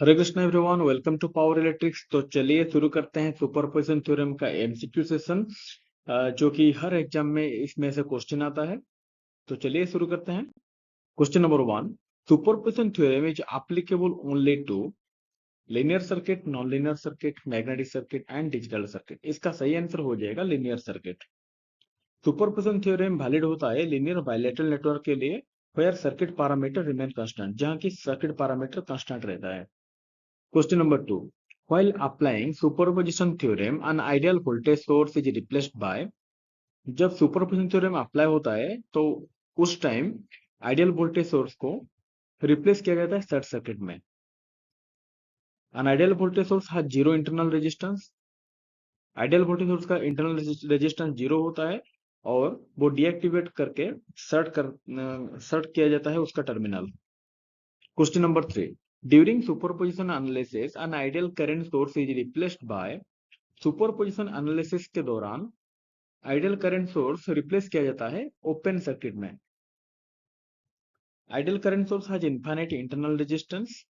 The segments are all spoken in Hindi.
Hare Krishna everyone, welcome to power electrics. तो चलिए शुरू करते हैं सुपरपोजिशन थ्योरम का एमसीक्यू सेशन, जो कि हर एग्जाम में इसमें से क्वेश्चन आता है। तो चलिए शुरू करते हैं। Question number 1, superposition theorem is applicable only to linear circuit, non linear circuit, magnetic circuit and digital circuit. इसका सही आंसर हो जाएगा linear circuit. Superposition theorem valid होता है लीनियर बाइलेटरल नेटवर्क के लिए where circuit parameter remain constant, जहां की सर्किट पैरामीटर कांस्टेंट रहता है। Question number 2. While applying superposition theorem, an ideal voltage source is replaced by। जब सुपरपोजिशन थ्योरम अप्लाई होता है तो उस टाइम आइडियल वोल्टेज सोर्स को रिप्लेस किया जाता है शॉर्ट सर्किट में। An ideal voltage source has zero internal resistance। Ideal voltage source का इंटरनल रेजिस्टेंस जीरो होता है और वो डीएक्टिवेट करके शॉर्ट किया जाता है उसका terminal. Question number 3. During superposition analysis, an ideal current source is replaced by। Superposition analysis के दौरान आइडियल करंट सोर्स रिप्लेस किया जाता है ओपन सर्किट में। Ideal current source has infinite internal resistance,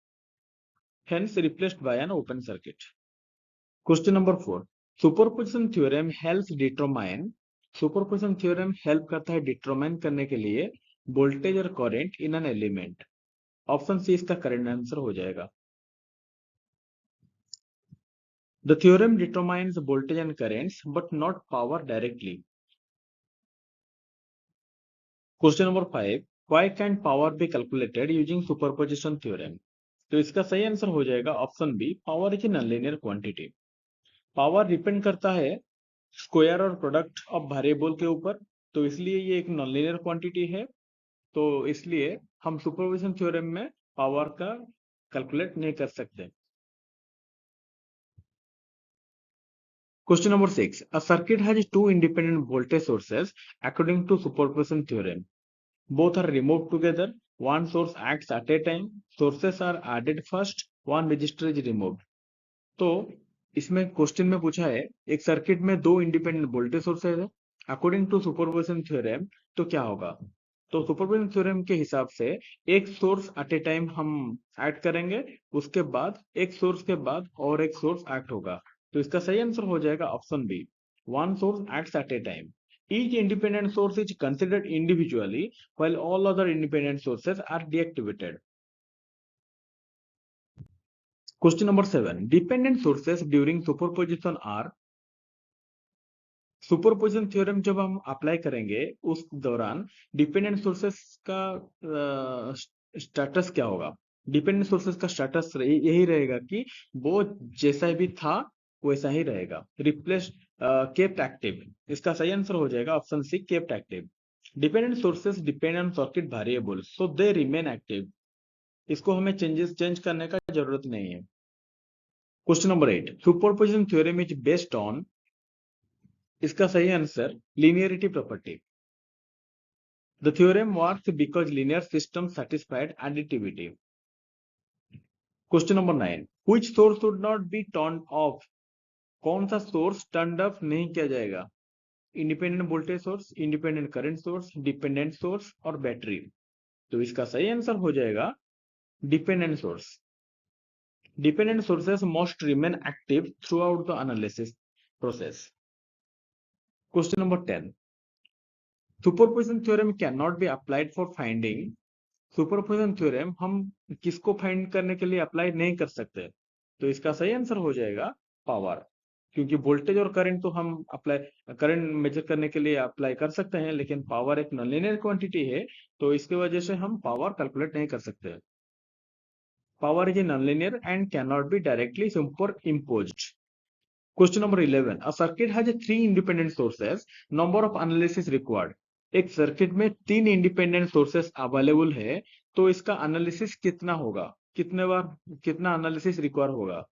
hence replaced by an open circuit. Question number 4, superposition theorem helps determine. Superposition theorem help करता है डिटरमाइन करने के लिए वोल्टेज और current in an element. Option c इसका करेक्ट आंसर हो जाएगा। The theorem determines voltage and currents but not power directly। Question number 5, why can power be calculated using superposition theorem. तो इसका सही आंसर हो जाएगा option b, power is a nonlinear quantity. Power depend करता है स्क्वायर और प्रोडक्ट ऑफ वेरिएबल के ऊपर, तो इसलिए ये एक नॉनलीनियर क्वांटिटी है। तो इसलिए हम सुपरपोजिशन थ्योरम में पावर का कैलकुलेट नहीं कर सकते। Question number 6, a circuit has two independent voltage sources according to superposition theorem. Both are removed together. One source acts at a time. Sources are added first. One resistor is removed. तो इसमें क्वेश्चन में पूछा है एक सर्किट में दो इंडिपेंडेंट वोल्टेज सोर्सेज है अकॉर्डिंग टू सुपरपोजिशन थ्योरम, तो क्या होगा। तो सुपरपोजिशन थ्योरम के हिसाब से एक सोर्स एट ए टाइम हम ऐड करेंगे, उसके बाद एक सोर्स के बाद और एक सोर्स एक्ट होगा। तो इसका सही आंसर हो जाएगा option b, one source acts at a time. Each independent source is considered individually while all other independent sources are deactivated। Question number 7. Dependent sources during superposition are। Superposition theorem जब हम अप्लाई करेंगे उस दौरान डिपेंडेंट सोर्सेस का स्टेटस क्या होगा। डिपेंडेंट सोर्सेस का स्टेटस यही रहेगा कि वो जैसा भी था वैसा ही रहेगा। रिप्लेस केप्ट एक्टिव, इसका सही आंसर हो जाएगा option c, kept active. Dependent sources depend on circuit variable so they remain active. इसको हमें चेंज करने का जरूरत नहीं है। Question number 8, superposition theorem is based on. इसका सही answer linearity property। The theorem works because linear systems satisfied additivity। Question number 9, which source should not be turned off। कौन सा सोर्स टर्न ऑफ नहीं किया जाएगा। Independent voltage source, independent current source, dependent source और बैटरी। तो इसका सही आंसर हो जाएगा dependent source. Dependent sources must remain active through out the analysis process. Question number 10, superposition theorem can not be applied for finding. Superposition theorem हम किसको फाइंड करने के लिए अप्लाई नहीं कर सकते। तो इसका सही आंसर हो जाएगा पावर, क्योंकि वोल्टेज और करंट तो हम अप्लाई करंट मेजर करने के लिए अप्लाई कर सकते हैं, लेकिन पावर एक नॉनलीनियर क्वांटिटी है, तो इसकी वजह से हम पावर कैलकुलेट नहीं कर सकते। Power is a nonlinear and can not be directly super imposed. Question number 11, a circuit has 3 independent sources, number of analysis required. एक सर्किट में 3 इंडिपेंडेंट सोर्सेस अवेलेबल है, तो इसका एनालिसिस कितना होगा, कितने बार कितना एनालिसिस रिक्वायर होगा।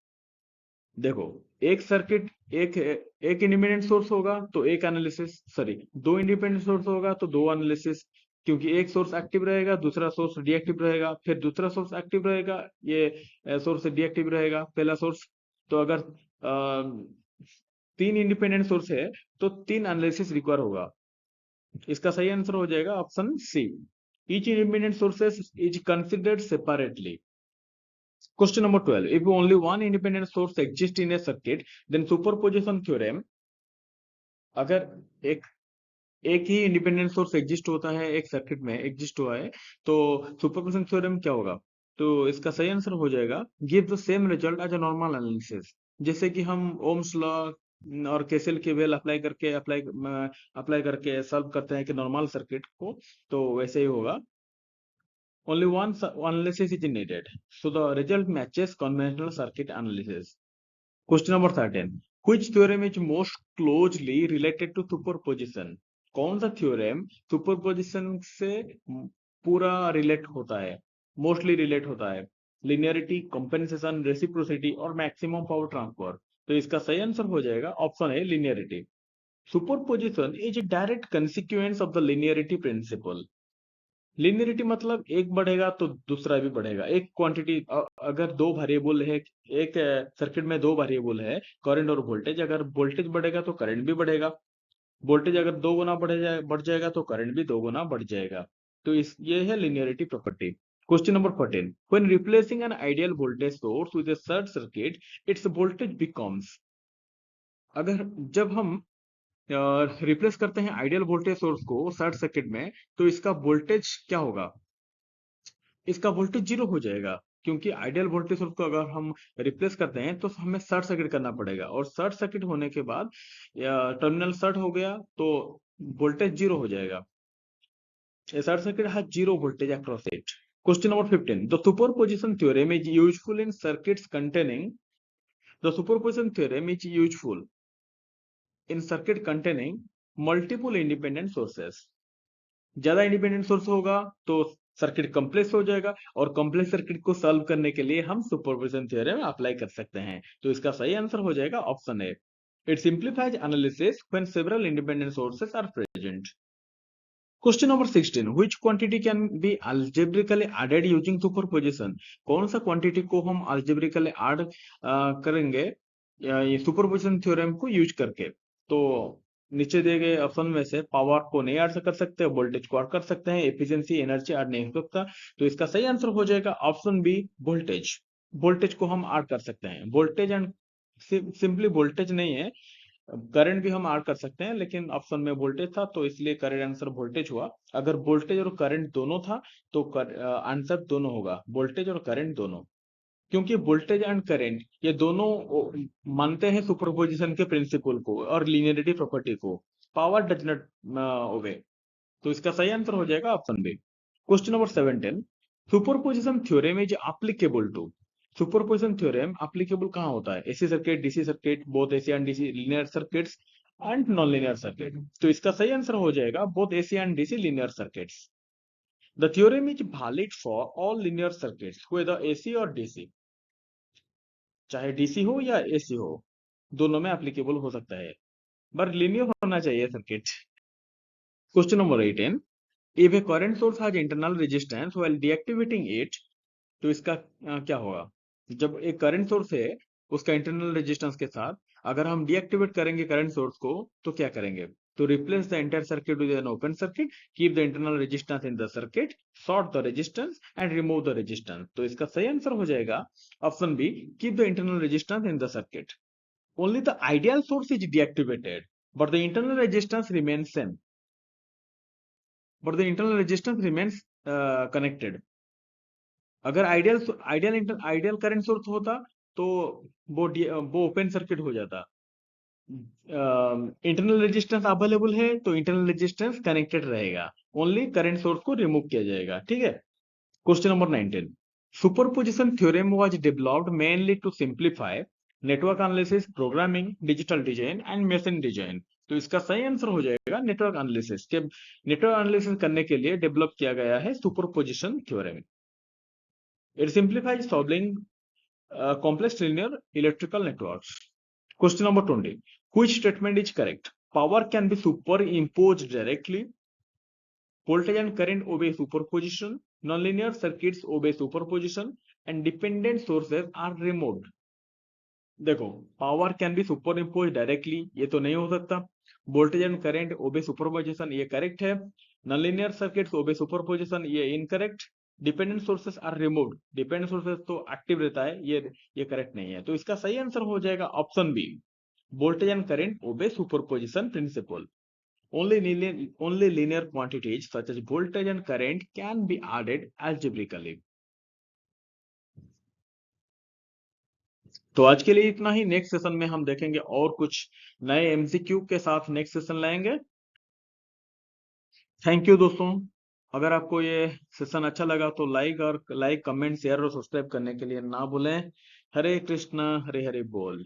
देखो, एक सर्किट एक एक इंडिपेंडेंट सोर्स होगा तो एक एनालिसिस, सॉरी दो इंडिपेंडेंट सोर्स होगा तो दो एनालिसिस, क्योंकि एक सोर्स एक्टिव रहेगा दूसरा सोर्स डीएक्टिव रहेगा, फिर दूसरा सोर्स एक्टिव रहेगा ये सोर्स डीएक्टिव रहेगा पहला सोर्स। तो अगर तीन इंडिपेंडेंट सोर्स है तो तीन एनालिसिस रिक्वायर होगा। इसका सही आंसर हो जाएगा option c, each independent sources is considered separately. Question number 12. If only one independent source exists in a circuit, then superposition theorem, अगर एक एक ही इंडिपेंडेंट सोर्स एग्जिस्ट होता है एक सर्किट में एग्जिस्ट हुआ है तो सुपरपोजिशन थ्योरम क्या होगा? तो इसका सही आंसर हो जाएगा give the same result as a normal analysis. जैसे कि हम ओम्स लॉ और केसीएल केवीएल अप्लाई करके सॉल्व करते हैं कि नॉर्मल सर्किट को, तो वैसे ही होगा। Only one analysis is needed, so the result matches conventional circuit analysis. Question number 13. Which theorem is most closely related to superposition? कौन सा थ्योरम सुपरपोजिशन से पूरा रिलेट होता है, मोस्टली रिलेट होता है? लिनियरिटी, कंपेंसेशन, रेसिप्रोसिटी और मैक्सिमम पावर ट्रांसफर। तो इसका सही आंसर हो जाएगा ऑप्शन है linearity. Superposition is a direct consequence of the linearity principle. Linearity मतलब एक बढ़ेगा तो दूसरा भी बढ़ेगा। एक क्वांटिटी अगर दो वेरिएबल है, एक सर्किट में दो वेरिएबल है करंट और वोल्टेज, अगर वोल्टेज बढ़ेगा तो करंट भी बढ़ेगा, वोल्टेज अगर दो गुना बढ़ जाएगा तो करंट भी दो गुना बढ़ जाएगा। तो ये है linearity property. Question number 14. When replacing an ideal voltage source with a short circuit it's voltage becomes. अगर जब हम रिप्लेस करते हैं आइडियल वोल्टेज सोर्स को शॉर्ट सर्किट में, तो इसका वोल्टेज क्या होगा? इसका वोल्टेज जीरो हो जाएगा, क्योंकि आइडियल वोल्टेज सोर्स को अगर हम रिप्लेस करते हैं तो हमें शॉर्ट सर्किट करना पड़ेगा, और शॉर्ट सर्किट होने के बाद टर्मिनल शॉर्ट हो गया तो वोल्टेज जीरो हो जाएगा। Short circuit has zero voltage across it. Question number 15. The superposition theorem is useful in circuits containing the superposition theorem is useful in circuit containing multiple independent sources. ज्यादा इंडिपेंडेंट सोर्स होगा तो सर्किट कॉम्प्लेक्स हो जाएगा, और कॉम्प्लेक्स सर्किट को सॉल्व करने के लिए हम सुपरपोजिशन थ्योरम अप्लाई कर सकते हैं। तो इसका सही आंसर हो जाएगा option A. It simplifies analysis when several independent sources are present. Question number 16. Which quantity can be algebraically added using superposition? कौन सा क्वांटिटी को हम algebraically ऐड करेंगे ये सुपरपोजिशन थ्योरम को यूज करके? तो नीचे दिए गए ऑप्शन में से पावर को नहीं ऐड कर सकते, वोल्टेज को ऐड कर सकते हैं, एफिशिएंसी एनर्जी ऐड नहीं हो सकता। तो इसका सही आंसर हो जाएगा ऑप्शन बी वोल्टेज। वोल्टेज को हम ऐड कर सकते हैं। वोल्टेज एंड सिंपली वोल्टेज नहीं है, करंट भी हम ऐड कर सकते हैं, लेकिन ऑप्शन में वोल्टेज था तो इसलिए करेक्ट आंसर वोल्टेज हुआ। अगर वोल्टेज और करंट दोनों था तो आंसर दोनों होगा, वोल्टेज और करंट दोनों। क्योंकि वोल्टेज एंड करंट ये दोनों मानते हैं सुपरपोजिशन के प्रिंसिपल को और लीनियरिटी प्रॉपर्टी को। Power does not obey. तो इसका सही आंसर हो जाएगा option B. Question number 17. Superposition theorem is applicable to. Superposition theorem applicable कहाँ होता है? AC circuit, DC circuit, both AC and DC linear circuits and non linear circuit. तो इसका सही आंसर हो जाएगा both AC and DC linear circuits. The theorem is valid for all linear circuits whether AC और डीसी। चाहे डीसी हो या एसी हो, दोनों में एप्लीकेबल हो सकता है, पर लीनियर होना चाहिए circuit. Question number 18. If A current source has internal resistance while deactivating it, तो इसका क्या होगा? जब एक करंट सोर्स है उसका इंटरनल रेजिस्टेंस के साथ अगर हम डीएक्टिवेट करेंगे करंट सोर्स को तो क्या करेंगे? तो replace the entire circuit with an open circuit, keep the internal resistance in the circuit, short the resistance and remove the resistance. तो इसका सही आंसर हो जाएगा option B, keep the internal resistance in the circuit. Only the ideal source is deactivated but the internal resistance remains same, but the internal resistance remains connected. अगर आइडियल करंट सोर्स होता तो वो ओपन सर्किट हो जाता। इंटरनल रेजिस्टेंस अवेलेबल है तो इंटरनल रेजिस्टेंस कनेक्टेड रहेगा, ओनली करंट सोर्स को रिमूव किया जाएगा। ठीक है। Question number 19. Superposition theorem was developed mainly to simplify network analysis, programming, digital design and machine design. तो इसका सही आंसर हो जाएगा नेटवर्क एनालिसिस। नेटवर्क एनालिसिस करने के लिए डेवलप किया गया है superposition theorem. It simplifies solving complex linear electrical networks. Question number 20. Which statement is correct? Power can be superimposed directly. Voltage and current obey superposition. Nonlinear circuits obey superposition. And dependent sources are removed. देखो, power can be superimpose directly, ये तो नहीं हो सकता। Voltage and current obey superposition, ये करेक्ट है। नॉनलीनियर सर्किट्स ओबे सुपरपोजिशन, ये incorrect. Dependent sources are removed, dependent sources तो एक्टिव रहता है, ये करेक्ट नहीं है। तो इसका सही आंसर हो जाएगा option B, voltage and current obey superposition principle. Only linear quantities such as voltage and current can be added algebraically. तो आज के लिए इतना ही। नेक्स्ट सेशन में हम देखेंगे और कुछ नए एमसीक्यू के साथ नेक्स्ट सेशन लाएंगे। थैंक यू दोस्तों। अगर आपको ये सेशन अच्छा लगा तो लाइक, कमेंट, शेयर और सब्सक्राइब करने के लिए ना भूलें। हरे कृष्णा हरे हरे बोल।